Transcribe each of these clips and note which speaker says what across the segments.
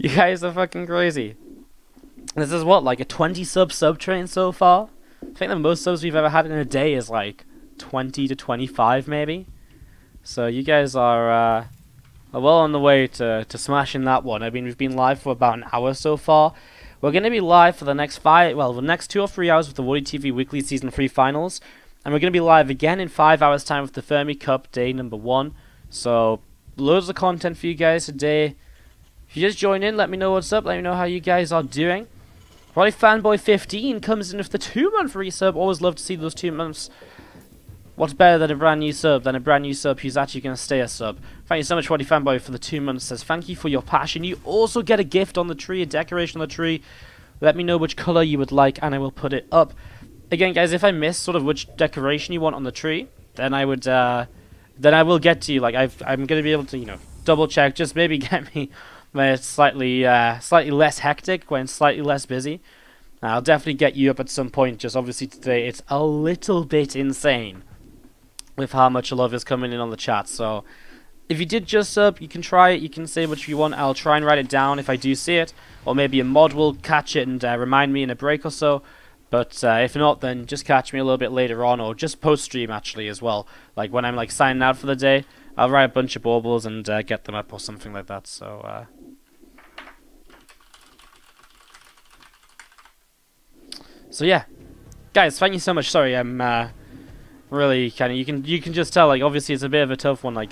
Speaker 1: You guys are fucking crazy. This is what, like a 20 sub train so far? I think the most subs we've ever had in a day is like 20 to 25 maybe. So you guys are well on the way to smashing that one. I mean, we've been live for about an hour so far. We're going to be live for the next the next 2 or 3 hours with the WardiTV Weekly Season 3 Finals. And we're going to be live again in 5 hours time with the Fermi Cup Day number 1. So, loads of content for you guys today. If you just join in, let me know what's up. Let me know how you guys are doing. Probably Fanboy15 comes in with the 2-month resub. Always love to see those 2 months. What's better than a brand new sub who's actually going to stay a sub? Thank you so much, Roddy Fanboy, for the 2 months. Says thank you for your passion. You also get a gift on the tree, a decoration on the tree. Let me know which color you would like, and I will put it up. Again, guys, if I miss sort of which decoration you want on the tree, then I would, then I will get to you. Like I'm going to be able to, you know, double check. Just maybe get me when it's slightly less hectic, when it's slightly less busy. I'll definitely get you up at some point. Just obviously today, it's a little bit insane with how much love is coming in on the chat. So if you did just sub, you can try it, you can say what you want. I'll try and write it down if I do see it, or maybe a mod will catch it and remind me in a break or so. But if not, then just catch me a little bit later on, or just post stream actually as well. Like when I'm like signing out for the day, I'll write a bunch of baubles and get them up or something like that. So yeah, guys, thank you so much. Sorry, I'm really kind of, you can just tell, like, obviously it's a bit of a tough one. Like,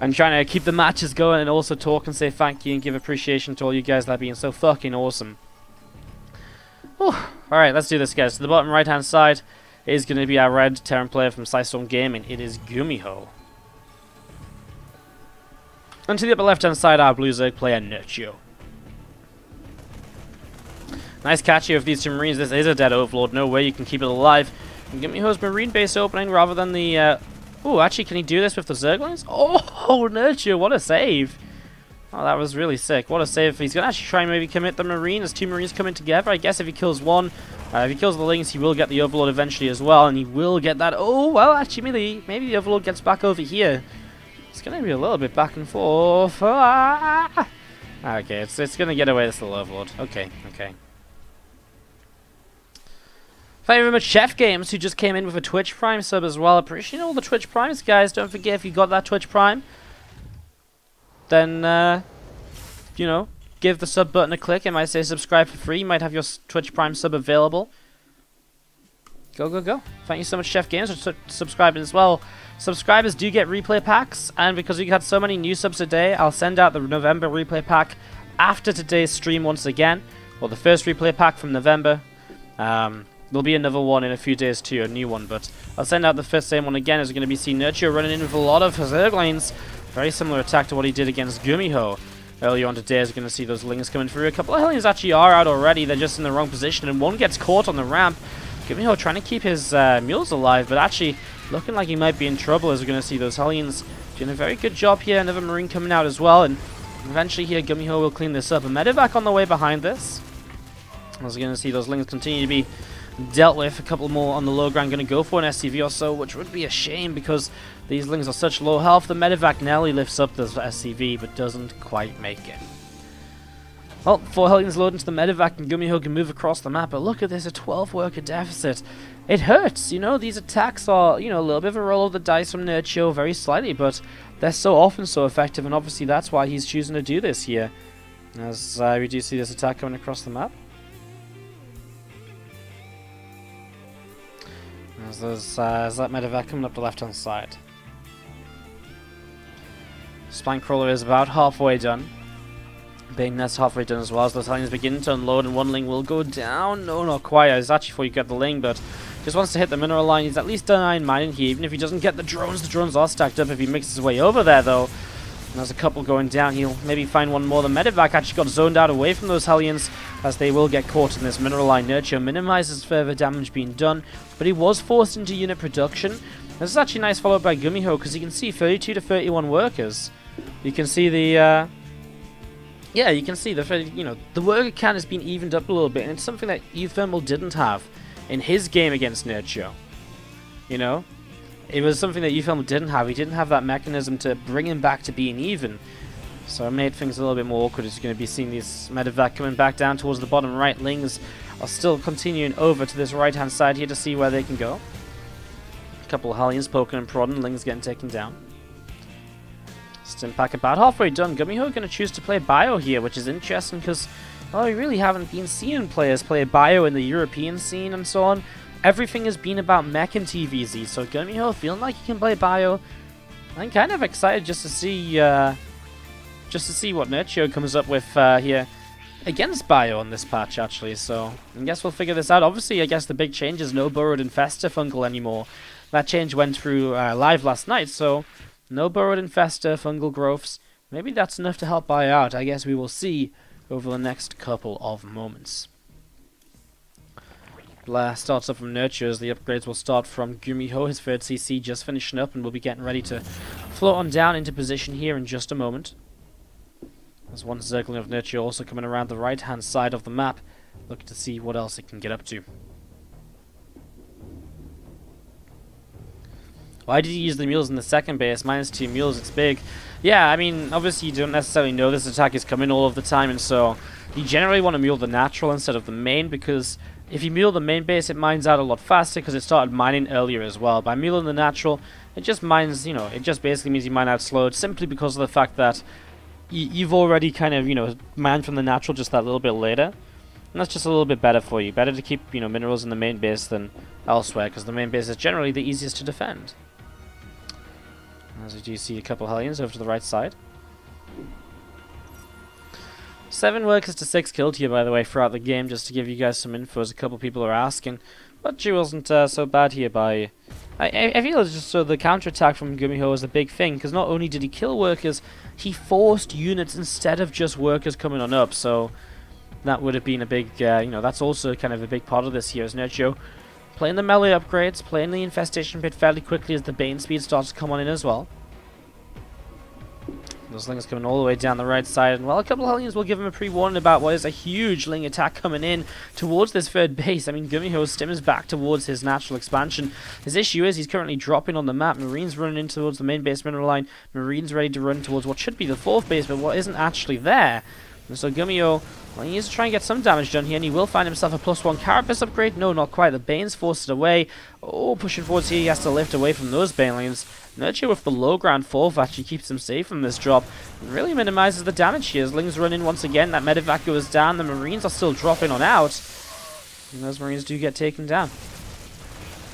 Speaker 1: I'm trying to keep the matches going and also talk and say thank you and give appreciation to all you guys that have been so fucking awesome. Alright, let's do this, guys. To the bottom right hand side is going to be our red Terran player from Psystorm Gaming. It is GuMiho. And to the upper left hand side, our blue Zerg player Nerchio. Nice catch here of these two Marines. This is a dead Overlord. No way you can keep it alive. And GuMiho's Marine base opening rather than the... Oh, actually, can he do this with the Zerglings? Oh, Nerchio, what a save. Oh, that was really sick. What a save. He's going to actually try and maybe commit the Marine. There's 2 Marines coming together. I guess if he kills one, if he kills the Lings, he will get the Overlord eventually as well. And he will get that... Oh, well, actually, maybe the Overlord gets back over here. It's going to be a little bit back and forth. Ah! Okay, it's going to get away this little Overlord. Okay. Thank you very much, Chef Games, who just came in with a Twitch Prime sub as well. Appreciate all the Twitch Primes, guys. Don't forget, if you got that Twitch Prime, then, you know, give the sub button a click. It might say subscribe for free. You might have your Twitch Prime sub available. Go. Thank you so much, Chef Games, for subscribing as well. Subscribers do get replay packs, and because we had so many new subs today, I'll send out the November replay pack after today's stream once again. Well, the first replay pack from November. There'll be another one in a few days too, a new one, but I'll send out the same one again. As we're going to be seeing Nerchio running in with a lot of Zerglings. Very similar attack to what he did against GuMiho earlier on today. As we're going to see those Lings coming through. A couple of Hellions actually are out already. They're just in the wrong position, and one gets caught on the ramp. GuMiho trying to keep his mules alive, but actually looking like he might be in trouble. As we're going to see those Hellions doing a very good job here. Another Marine coming out as well, and eventually here GuMiho will clean this up. A medevac on the way behind this. As we're going to see those Lings continue to be dealt with. A couple more on the low ground, going to go for an SCV or so, which would be a shame because these Lings are such low health. The medevac nearly lifts up this SCV, but doesn't quite make it. Well, 4 Hellions load into the medevac and GuMiho can move across the map, but look at this, a 12 worker deficit. It hurts, you know, these attacks are, you know, a little bit of a roll of the dice from Nerchio, very slightly, but they're so often so effective, and obviously that's why he's choosing to do this here. As we do see this attack coming across the map. As there's that medevac coming up the left hand side. Spine Crawler is about halfway done. Bayonet's halfway done as well, as those Hellions begin to unload, and one Ling will go down. No, not quite. It's actually before you get the Ling, but just wants to hit the mineral line. He's at least done iron mining here. Even if he doesn't get the drones are stacked up if he makes his way over there, though. And there's a couple going down. He'll maybe find one more. The medevac actually got zoned out away from those Hellions, as they will get caught in this mineral line. Nerchio minimizes further damage being done, but he was forced into unit production. This is actually nice followed by GuMiho, because you can see 32 to 31 workers. You can see the yeah, you can see the, you know, the worker count has been evened up a little bit, and it's something that Thermal didn't have in his game against Nerchio. You know, it was something that Thermal didn't have. He didn't have that mechanism to bring him back to being even. So it made things a little bit more awkward as you're going to be seeing these medevac coming back down towards the bottom right. Lings are still continuing over to this right-hand side here to see where they can go. A couple of Hellions poking and prodding. Lings getting taken down. Stimpack about halfway done. GuMiho going to choose to play Bio here, which is interesting because, well, we really haven't been seeing players play Bio in the European scene and so on. Everything has been about mech and TVZ, so GuMiho feeling like he can play Bio. I'm kind of excited just to see what Nerchio comes up with here against Bio on this patch, actually. So I guess we'll figure this out. Obviously, I guess the big change is no Burrowed Infester Fungal anymore. That change went through live last night, so no Burrowed Infester Fungal growths. Maybe that's enough to help Bio out. I guess we will see over the next couple of moments. Blast starts up from Nerchio as the upgrades will start from GuMiho. His third CC just finishing up, and we'll be getting ready to float on down into position here in just a moment. There's one circling of Nerchio also coming around the right-hand side of the map, looking to see what else it can get up to. Why did he use the mules in the second base? -2 mules, it's big. Yeah, I mean, obviously you don't necessarily know this attack is coming all of the time, and so you generally want to mule the natural instead of the main, because if you mule the main base, it mines out a lot faster because it started mining earlier as well. By muling the natural, it just mines, it just basically means you mine out slow, simply because of the fact that you've already kind of, mined from the natural just that little bit later. And that's just a little bit better for you. Better to keep, minerals in the main base than elsewhere, because the main base is generally the easiest to defend. As we do see a couple Hellions over to the right side. 7 workers to 6 killed here, by the way, throughout the game, just to give you guys some info, as a couple people are asking. But G wasn't so bad here by... I feel it's just so the counterattack from GuMiho was a big thing, because not only did he kill workers, he forced units instead of just workers coming on up, so that would have been a big, that's also kind of a big part of this here, as Nerchio playing the melee upgrades, playing the infestation pit fairly quickly as the Bane speed starts to come on in as well. Those Lings coming all the way down the right side, and well, a couple of Hellions will give him a pre-warning about what is a huge Ling attack coming in towards this third base. I mean, GuMiho stims back towards his natural expansion. His issue is he's currently dropping on the map. Marines running in towards the main base mineral line. Marines ready to run towards what should be the fourth base, but what isn't actually there. And so GuMiho, well, he needs to try and get some damage done here, and he will find himself a +1 Carapace upgrade. No, not quite. The Bane's forced it away. Oh, pushing forwards here, he has to lift away from those Banelings. Nerchio with the low ground fourth actually keeps him safe from this drop, and really minimizes the damage here. As Lings run in once again, that medevac goes down, the Marines are still dropping on out, and those Marines do get taken down.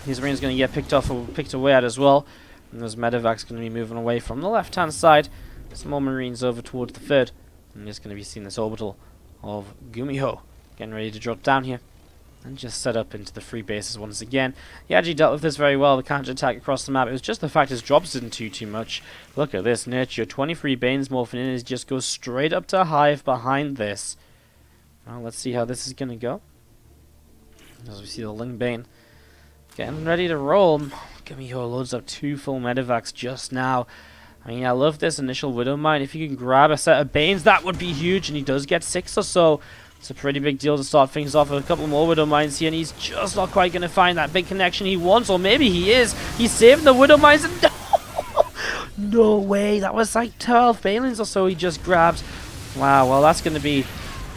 Speaker 1: These Marines going to get picked away at as well, and those medevac's going to be moving away from the left-hand side. Some more Marines over towards the third, and just going to be seeing this orbital of GuMiho getting ready to drop down here and just set up into the free bases once again. He actually dealt with this very well, the counter-attack across the map. It was just the fact his drops didn't do too much. Look at this, Nerchio, 23 Banes morphing in, it just goes straight up to Hive behind this. Well, let's see how this is going to go. As we see the Ling Bane getting ready to roll. GuMiho loads up 2 full medevacs just now. I mean, I love this initial Widow Mine. If you can grab a set of Banes, that would be huge, and he does get 6 or so. It's a pretty big deal to start things off with a couple more Widow Mines here, and he's just not quite going to find that big connection he wants, or maybe he is. He's saving the Widow Mines, and no way, that was like 12 Banelings or so he just grabbed. Wow, well, that's going to be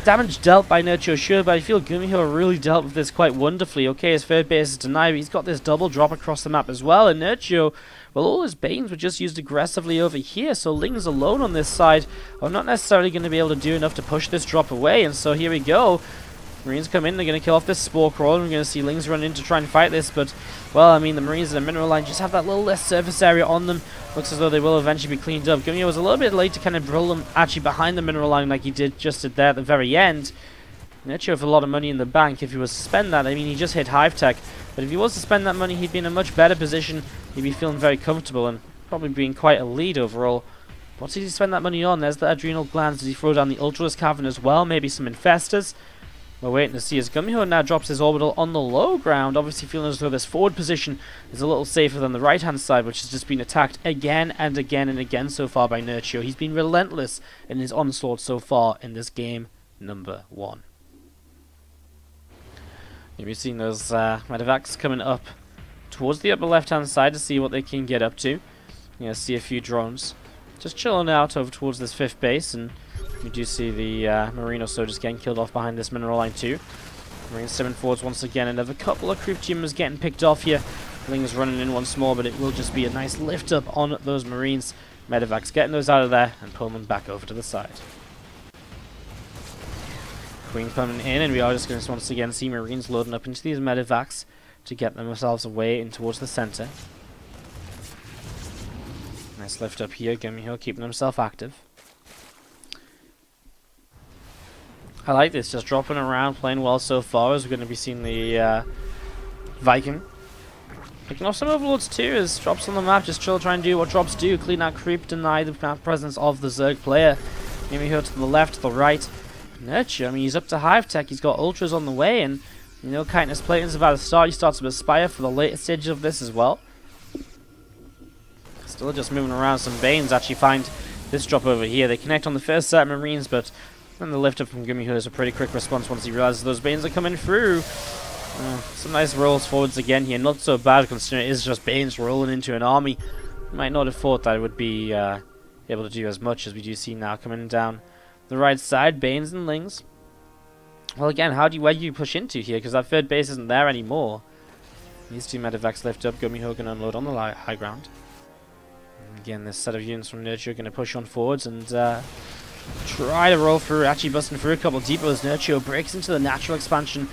Speaker 1: damage dealt by Nerchio, sure, but I feel GuMiho really dealt with this quite wonderfully. Okay, his third base is denied, but he's got this double drop across the map as well, and Nerchio, well, all his Banes were just used aggressively over here, so Lings alone on this side are not necessarily going to be able to do enough to push this drop away, and so here we go. Marines come in, they're going to kill off this Spore Crawler, and we're going to see Lings run in to try and fight this, but, well, I mean, the Marines in the mineral line just have that little less surface area on them. Looks as though they will eventually be cleaned up. GuMiho was a little bit late to kind of drill them actually behind the mineral line like he did there at the very end. Nerchio with a lot of money in the bank. If he was to spend that, I mean, he just hit Hive Tech, but if he was to spend that money, he'd be in a much better position. He'd be feeling very comfortable and probably being quite a lead overall. What did he spend that money on? There's the adrenal glands. Did he throw down the Ultralis Cavern as well? Maybe some Infestors? We're waiting to see as GuMiho now drops his orbital on the low ground, obviously feeling as though this forward position is a little safer than the right-hand side, which has just been attacked again and again and again so far by Nerchio. He's been relentless in his onslaught so far in this game number 1. You've seen those medevacs coming up towards the upper left-hand side to see what they can get up to. You're going to see a few drones just chilling out over towards this 5th base, and we do see the Marine or so just getting killed off behind this mineral line too. Marines stepping forwards once again. Another couple of creep tumors getting picked off here. Ling's running in once more, but it will just be a nice lift up on those Marines. Medevac's getting those out of there and pulling them back over to the side. Queen coming in, and we are just going to once again see Marines loading up into these Medevacs to get themselves away in towards the center. Nice lift up here. GuMiho keeping himself active. I like this, just dropping around, playing well so far, as we're going to be seeing the Viking. Picking off some overlords too, as drops on the map, just chill, try and do what drops do. Clean out creep, deny the presence of the Zerg player. GuMiho to the left, to the right. Nerchio, I mean, he's up to hive tech, he's got ultras on the way, and you know, Chitinous Plating's about to start. He starts to aspire for the later stages of this as well. Still just moving around. Some Banes actually find this drop over here. They connect on the first set of Marines, but then the lift up from GuMiho is a pretty quick response once he realizes those Banes are coming through. Some nice rolls forwards again here. Not so bad considering it is just Banes rolling into an army. Might not have thought that it would be able to do as much as we do see now coming down the right side. Banes and Lings. Well, again, where do you push into here? Because that 3rd base isn't there anymore. These 2 Medevacs lift up. GuMiho can unload on the high ground. And again, this set of units from Nerchio are going to push on forwards and try to roll through. Actually busting through a couple of depots. Nerchio breaks into the natural expansion.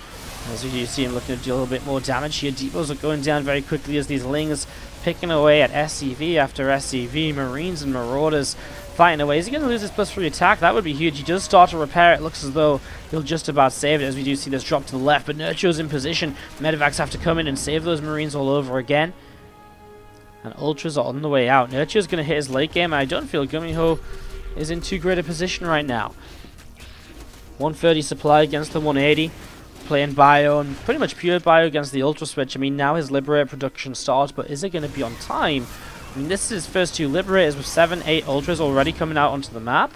Speaker 1: As you see him looking to do a little bit more damage here. Depots are going down very quickly as these Lings picking away at SCV after SCV. Marines and Marauders fighting away. Is he going to lose his +3 attack? That would be huge. He does start to repair it. Looks as though he'll just about save it, as we do see this drop to the left. But Nerchio's in position. Medevacs have to come in and save those Marines all over again. And Ultras are on the way out. Nerchio's going to hit his late game. I don't feel GuMiho is in too great a position right now. 130 supply against the 180. Playing bio and pretty much pure bio against the Ultra Switch. I mean, now his Liberator production starts, but is it going to be on time? I mean, this is his first 2 Liberators with 7, 8 Ultras already coming out onto the map.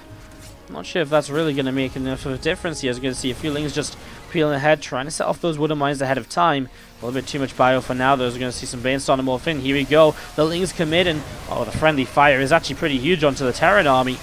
Speaker 1: I'm not sure if that's really going to make enough of a difference here. As you're going to see a few Lings just peeling ahead, trying to set off those wooden mines ahead of time. A little bit too much bio for now. Those are going to see some Bane starting to morph in. Here we go. The Lings commit, and oh, the friendly fire is actually pretty huge onto the Terran army.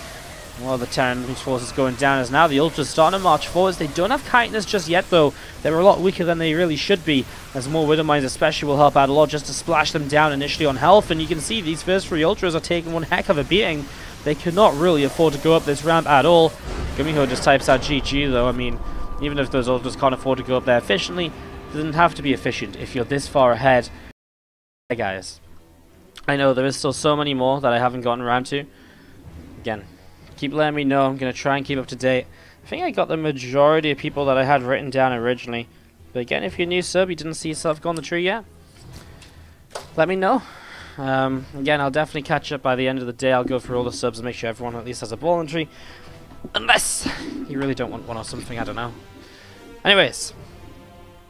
Speaker 1: Well, the Terran forces going down as now the Ultras starting to march forwards. They don't have Chitinous just yet, though. They're a lot weaker than they really should be, as more Widow Mines especially will help out a lot just to splash them down initially on health. And you can see these first 3 Ultras are taking one heck of a beating. They could not really afford to go up this ramp at all. GuMiho just types out GG, though. I mean, even if those Ultras can't afford to go up there efficiently, it doesn't have to be efficient if you're this far ahead. Hey, guys. I know there is still so many more that I haven't gotten around to. Again, keep letting me know. I'm going to try and keep up to date. I think I got the majority of people that I had written down originally. But again, if you're new sub, you didn't see yourself go on the tree yet, let me know. Again, I'll definitely catch up by the end of the day. I'll go through all the subs and make sure everyone at least has a ball entry. Unless you really don't want one or something, I don't know. Anyways,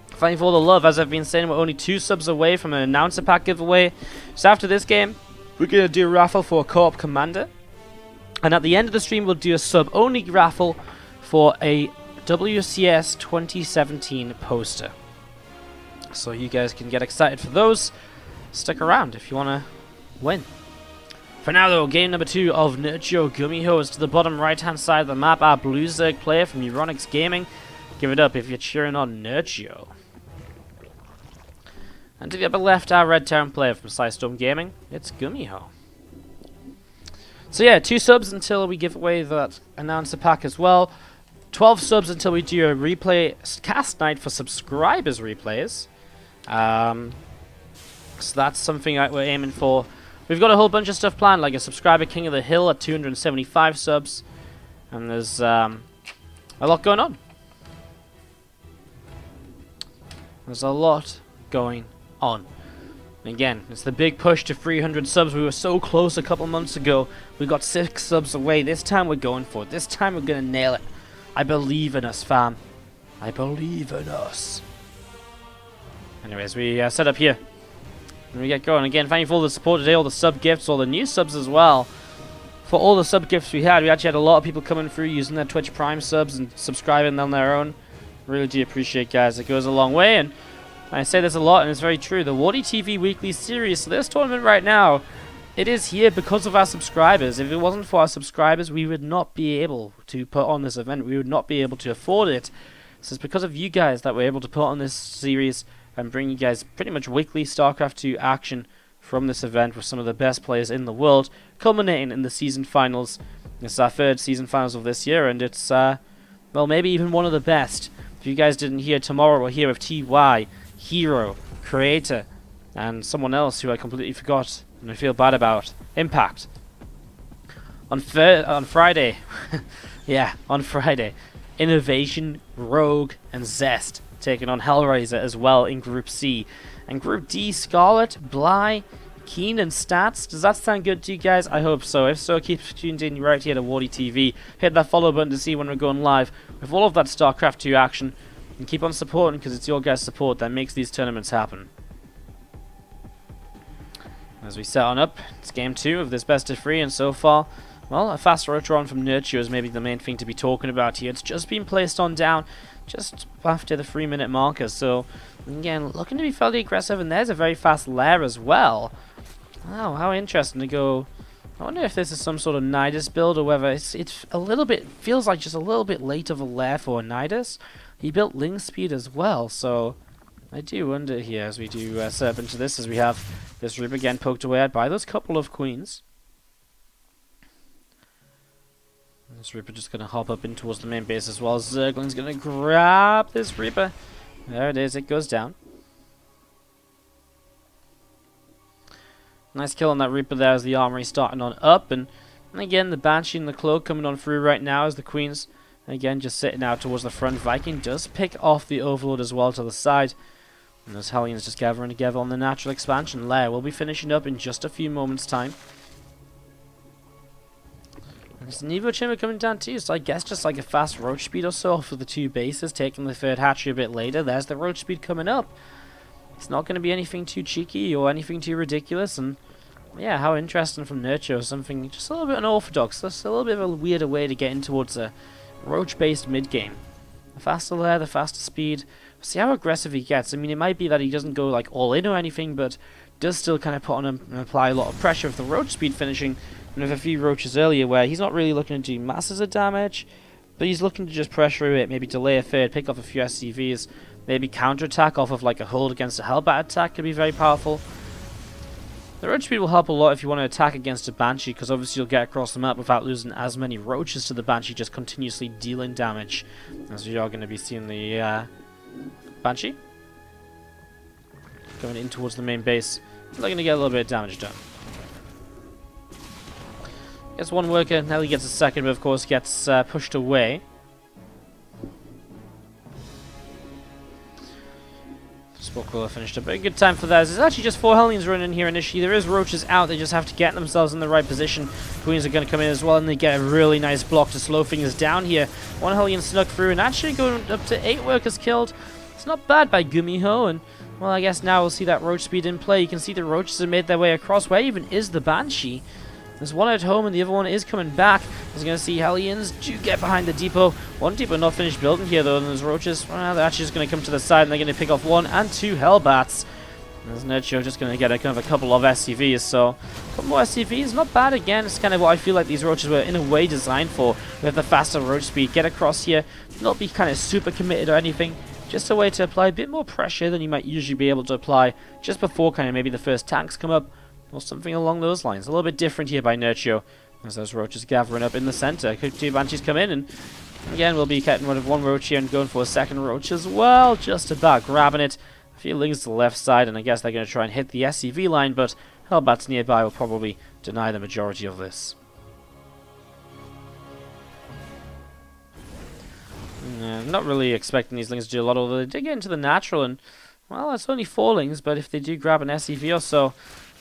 Speaker 1: thank you for all the love. As I've been saying, we're only 2 subs away from an announcer pack giveaway. So after this game, we're going to do a raffle for a co-op commander. And at the end of the stream, we'll do a sub-only raffle for a WCS 2017 poster. So you guys can get excited for those. Stick around if you want to win. For now, though, game number 2 of Nerchio GuMiho is to the bottom right-hand side of the map. Our Blue Zerg player from Euronix Gaming. Give it up if you're cheering on Nerchio. And to the upper left, our Red Terran player from Storm Gaming. It's GuMiho. So yeah, 2 subs until we give away that announcer pack as well. 12 subs until we do a replay cast night for subscribers replays. So that's something that we're aiming for. We've got a whole bunch of stuff planned, like a subscriber King of the Hill at 275 subs. And there's a lot going on. There's a lot going on. And again, it's the big push to 300 subs. We were so close a couple months ago. We got 6 subs away. This time we're going for it. This time we're going to nail it. I believe in us, fam. I believe in us. Anyways, we set up here. And we get going. Again, thank you for all the support today, all the sub gifts, all the new subs as well. For all the sub gifts we actually had a lot of people coming through using their Twitch Prime subs and subscribing on their own. Really do appreciate, guys. It goes a long way, and I say this a lot, and it's very true. The WardiTV weekly series, so this tournament right now, it is here because of our subscribers. If it wasn't for our subscribers, we would not be able to put on this event. We would not be able to afford it. So it's because of you guys that we're able to put on this series and bring you guys pretty much weekly StarCraft 2 action from this event with some of the best players in the world, culminating in the season finals. It's our third season finals of this year, and it's, well, maybe even one of the best. If you guys didn't hear, tomorrow we'll hear of TY, Hero, Creator, and someone else who I completely forgot and I feel bad about. Impact. On Friday, yeah, on Friday, Innovation, Rogue, and Zest taking on Hellraiser as well in Group C. And Group D, Scarlet, Bly, Keen, and Stats. Does that sound good to you guys? I hope so. If so, keep tuned in right here to WardiTV. Hit that follow button to see when we're going live with all of that StarCraft 2 action. And keep on supporting, because it's your guys' support that makes these tournaments happen. As we set on up, it's game 2 of this best of 3, and so far, well, a fast rotor on from Nerchio is maybe the main thing to be talking about here. It's just been placed on down just after the 3-minute marker, so again, looking to be fairly aggressive, and there's a very fast lair as well. Wow, how interesting to go. I wonder if this is some sort of Nidus build, or whether it's a little bit, feels like just a little bit late of a lair for a Nidus. He built Ling Speed as well, so I do wonder here as we do set up into this, as we have this Reaper again poked away at by those couple of queens. This Reaper just going to hop up in towards the main base as well. Zergling's going to grab this Reaper. There it is, it goes down. Nice kill on that Reaper there as the armory starting on up. And again, the Banshee and the Cloak coming on through right now as the Queens, again, just sitting out towards the front. Viking does pick off the Overlord as well to the side. And those Hellions just gathering together on the natural expansion layer. We'll be finishing up in just a few moments' time. There's an Evo Chamber coming down too, so I guess just like a fast roach speed or so for the 2 bases, taking the third hatchery a bit later. There's the roach speed coming up. It's not going to be anything too cheeky or anything too ridiculous, and yeah, how interesting from Nerchio. Something just a little bit unorthodox, just a little bit of a weirder way to get in towards a roach-based mid-game. The faster lair, the faster speed. See how aggressive he gets. I mean, it might be that he doesn't go like all in or anything, but does still kind of put on him and apply a lot of pressure with the roach speed finishing. And with a few roaches earlier where he's not really looking to do masses of damage, but he's looking to just pressure it, maybe delay a third, pick off a few SCVs, maybe counterattack off of like a hold against a Hellbat attack could be very powerful. The roach speed will help a lot if you want to attack against a Banshee, because obviously you'll get across the map without losing as many roaches to the Banshee, just continuously dealing damage, as we are going to be seeing the Banshee going in towards the main base. They're going to get a little bit of damage done. Gets one worker, Nelly gets a second, but of course gets pushed away. Spookler finished up a good time for that. There's actually just 4 Hellions running in here initially. There is roaches out, they just have to get themselves in the right position. Queens are going to come in as well, and they get a really nice block to slow things down here. 1 Hellion snuck through, and actually going up to 8 workers killed. It's not bad by GuMiho, and well, I guess now we'll see that roach speed in play. You can see the roaches have made their way across. Where even is the Banshee? There's one at home and the other one is coming back. As you're going to see, Hellions do get behind the depot. One depot not finished building here though, and there's roaches. Well, they're actually just going to come to the side and they're going to pick off 1 and 2 Hellbats. There's Nerchio just going to get a couple of SCVs, so a couple more SCVs, not bad again. It's kind of what I feel like these roaches were in a way designed for, with the faster roach speed. Get across here, not be kind of super committed or anything. Just a way to apply a bit more pressure than you might usually be able to apply just before kind of maybe the first tanks come up. Or something along those lines. A little bit different here by Nerchio, as those roaches gathering up in the center. Could 2 Banshees come in, and again we'll be getting rid of 1 roach here and going for a second roach as well. Just about grabbing it. A few lings to the left side, and I guess they're going to try and hit the SCV line, but Hellbats nearby will probably deny the majority of this. I'm not really expecting these lings to do a lot, although they did get into the natural, and well, it's only 4 lings, but if they do grab an SCV or so,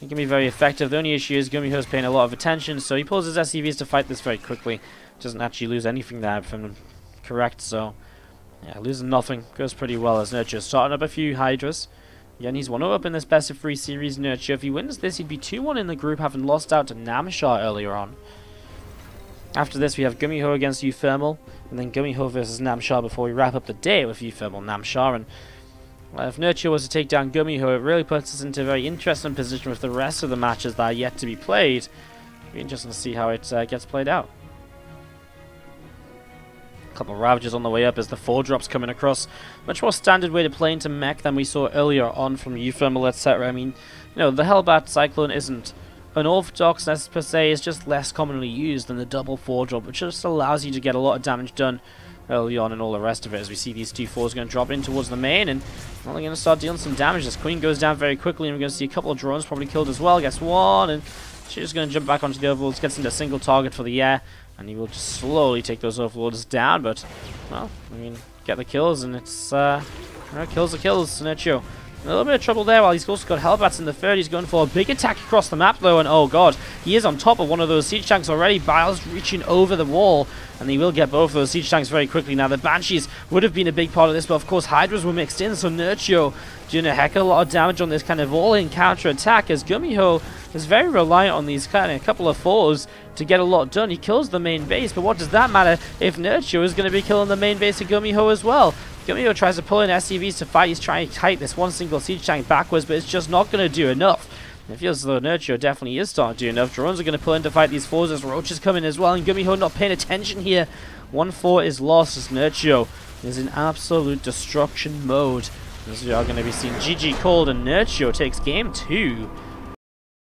Speaker 1: it can be very effective. The only issue is GuMiho's paying a lot of attention, so he pulls his SCVs to fight this very quickly. Doesn't actually lose anything there, if I'm correct, so yeah, losing nothing. Goes pretty well as Nerchio starting up a few Hydras. Again, he's 1-0 up in this best of 3 series. Nerchio, if he wins this, he'd be 2-1 in the group, having lost out to Namshar earlier on. After this, we have GuMiho against Euthermal, and then GuMiho versus Namshar before we wrap up the day with Euthermal Namshar. And If Nerchio was to take down GuMiho, it really puts us into a very interesting position with the rest of the matches that are yet to be played. It'll be interesting to see how it gets played out. A couple of Ravages on the way up as the 4-drops coming across. Much more standard way to play into mech than we saw earlier on from Euphemal, etc. I mean, you know, the Hellbat Cyclone isn't unorthodox per se, it's just less commonly used than the double 4-drop, which just allows you to get a lot of damage done early on and all the rest of it. As we see these two 4s going to drop in towards the main, and well, they're going to start dealing some damage. This Queen goes down very quickly, and we're going to see a couple of drones probably killed as well. Gets one, and she's just going to jump back onto the Overlords, gets into a single target for the air, and he will just slowly take those Overlords down. But, well, I mean, get the kills, and it's, kills the kills, Nerchio. A little bit of trouble there while he's also got Hellbats in the third. He's going for a big attack across the map though, and oh god, he is on top of one of those siege tanks already. Biles reaching over the wall, and he will get both of those siege tanks very quickly. Now the Banshees would have been a big part of this, but of course Hydras were mixed in, so Nerchio doing a heck of a lot of damage on this kind of all-in counter attack, as GuMiho is very reliant on these kind of couple of 4s to get a lot done. He kills the main base, but what does that matter if Nerchio is going to be killing the main base of GuMiho as well? GuMiho tries to pull in SCVs to fight. He's trying to kite this one single siege tank backwards, but it's just not going to do enough. And it feels as though Nerchio definitely is starting to do enough. Drones are going to pull in to fight these 4s as Roach is coming as well, and GuMiho not paying attention here. 1-4 is lost as Nerchio is in absolute destruction mode. As we are going to be seeing GG called, and Nerchio takes game 2.